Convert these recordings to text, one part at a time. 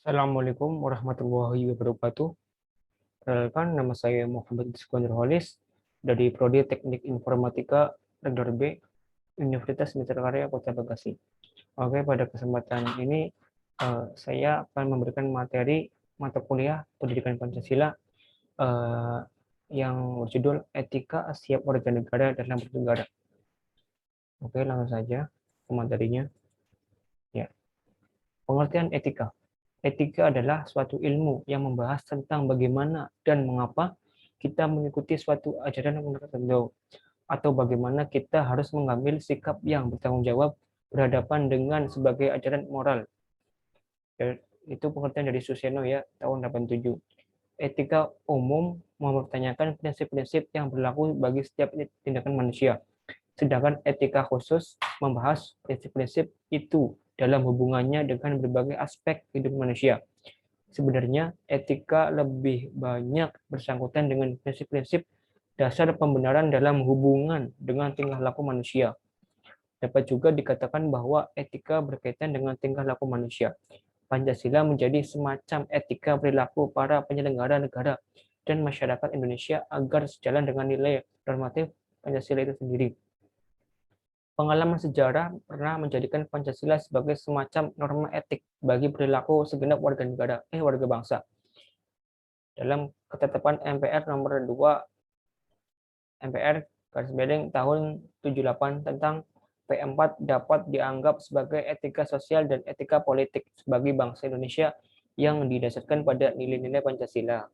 Assalamualaikum warahmatullahi wabarakatuh. Perkenalkan, nama saya Muhammad Iskandar Holis dari Prodi Teknik Informatika Rektor B Universitas Mitra Karya Kota Bekasi. Oke, pada kesempatan ini saya akan memberikan materi mata kuliah Pendidikan Pancasila eh, yang berjudul Etika Siap Warga Negara dalam Bernegara. Oke, langsung saja ke materinya. Ya, pengertian etika. Etika adalah suatu ilmu yang membahas tentang bagaimana dan mengapa kita mengikuti suatu ajaran tertentu, atau bagaimana kita harus mengambil sikap yang bertanggung jawab berhadapan dengan sebagai ajaran moral. Itu pengertian dari Suseno ya, tahun 87. Etika umum mempertanyakan prinsip-prinsip yang berlaku bagi setiap tindakan manusia. Sedangkan etika khusus membahas prinsip-prinsip itu dalam hubungannya dengan berbagai aspek hidup manusia. Sebenarnya, etika lebih banyak bersangkutan dengan prinsip-prinsip dasar pembenaran dalam hubungan dengan tingkah laku manusia. Dapat juga dikatakan bahwa etika berkaitan dengan tingkah laku manusia. Pancasila menjadi semacam etika perilaku para penyelenggara negara dan masyarakat Indonesia agar sejalan dengan nilai normatif Pancasila itu sendiri. Pengalaman sejarah pernah menjadikan Pancasila sebagai semacam norma etik bagi perilaku segenap warga bangsa. Dalam ketetapan MPR nomor 2 MPR garis miring tahun 78 tentang P4 dapat dianggap sebagai etika sosial dan etika politik sebagai bangsa Indonesia yang didasarkan pada nilai-nilai Pancasila.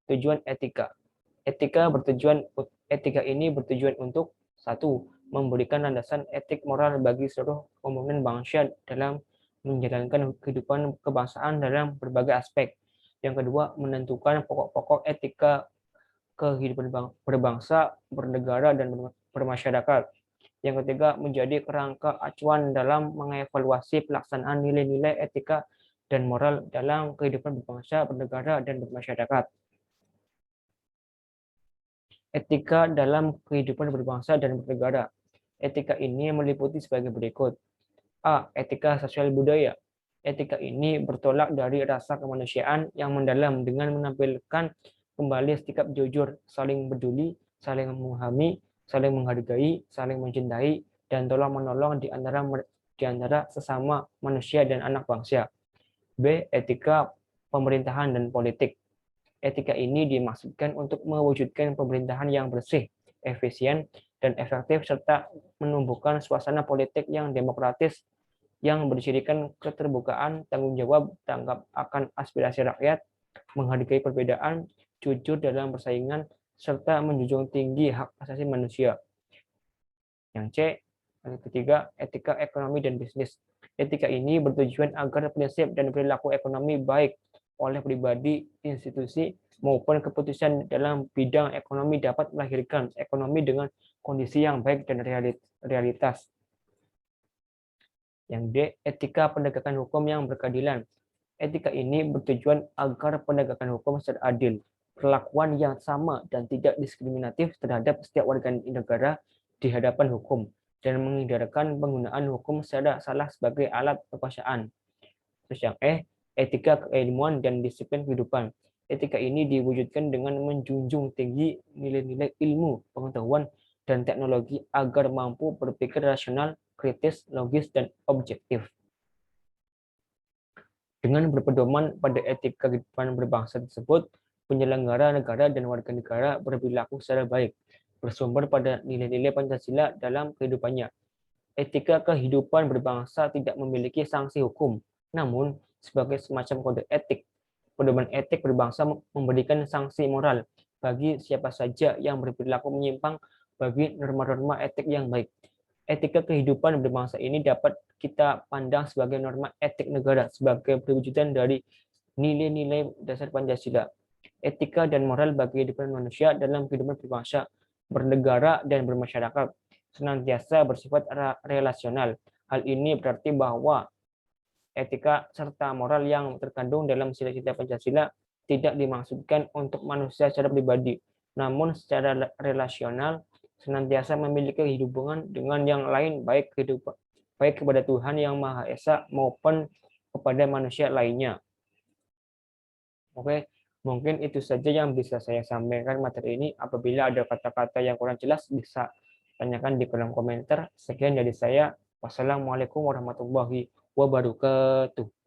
Tujuan etika. Etika ini bertujuan untuk satu, memberikan landasan etik moral bagi seluruh komponen bangsa dalam menjalankan kehidupan kebangsaan dalam berbagai aspek. Yang kedua, menentukan pokok-pokok etika kehidupan berbangsa, bernegara, dan bermasyarakat. Yang ketiga, menjadi kerangka acuan dalam mengevaluasi pelaksanaan nilai-nilai etika dan moral dalam kehidupan berbangsa, bernegara, dan bermasyarakat. Etika dalam kehidupan berbangsa dan bernegara. Etika ini meliputi sebagai berikut. A. Etika sosial budaya. Etika ini bertolak dari rasa kemanusiaan yang mendalam dengan menampilkan kembali sikap jujur, saling peduli, saling memahami, saling menghargai, saling mencintai, dan tolong-menolong di antara sesama manusia dan anak bangsa. B. Etika pemerintahan dan politik. Etika ini dimaksudkan untuk mewujudkan pemerintahan yang bersih, efisien, dan efektif, serta menumbuhkan suasana politik yang demokratis yang bercirikan keterbukaan, tanggung jawab, tanggap akan aspirasi rakyat, menghargai perbedaan, jujur dalam persaingan, serta menjunjung tinggi hak asasi manusia. Yang C, yang ketiga, etika ekonomi dan bisnis. Etika ini bertujuan agar prinsip dan perilaku ekonomi baik oleh pribadi, institusi, maupun keputusan dalam bidang ekonomi dapat melahirkan ekonomi dengan kondisi yang baik dan realitas. Yang D, etika penegakan hukum yang berkeadilan. Etika ini bertujuan agar penegakan hukum secara adil, perlakuan yang sama dan tidak diskriminatif terhadap setiap warga negara di hadapan hukum, dan menghindarkan penggunaan hukum secara salah sebagai alat kekuasaan. Terus yang E, etika keilmuan dan disiplin kehidupan. Etika ini diwujudkan dengan menjunjung tinggi nilai-nilai ilmu, pengetahuan, dan teknologi agar mampu berpikir rasional, kritis, logis, dan objektif. Dengan berpedoman pada etika kehidupan berbangsa tersebut, penyelenggara negara dan warga negara berperilaku secara baik, bersumber pada nilai-nilai Pancasila dalam kehidupannya. Etika kehidupan berbangsa tidak memiliki sanksi hukum, namun sebagai semacam kode etik. Pedoman etik berbangsa memberikan sanksi moral bagi siapa saja yang berperilaku menyimpang bagi norma-norma etik yang baik. Etika kehidupan berbangsa ini dapat kita pandang sebagai norma etik negara sebagai perwujudan dari nilai-nilai dasar Pancasila. Etika dan moral bagi kehidupan manusia dalam kehidupan berbangsa, bernegara, dan bermasyarakat senantiasa bersifat relasional. Hal ini berarti bahwa etika serta moral yang terkandung dalam sila-sila Pancasila tidak dimaksudkan untuk manusia secara pribadi, namun secara relasional senantiasa memiliki hubungan dengan yang lain, baik kepada Tuhan yang Maha Esa maupun kepada manusia lainnya. Oke, mungkin itu saja yang bisa saya sampaikan materi ini. Apabila ada kata-kata yang kurang jelas, bisa tanyakan di kolom komentar. Sekian dari saya. Wassalamualaikum warahmatullahi wabarakatuh.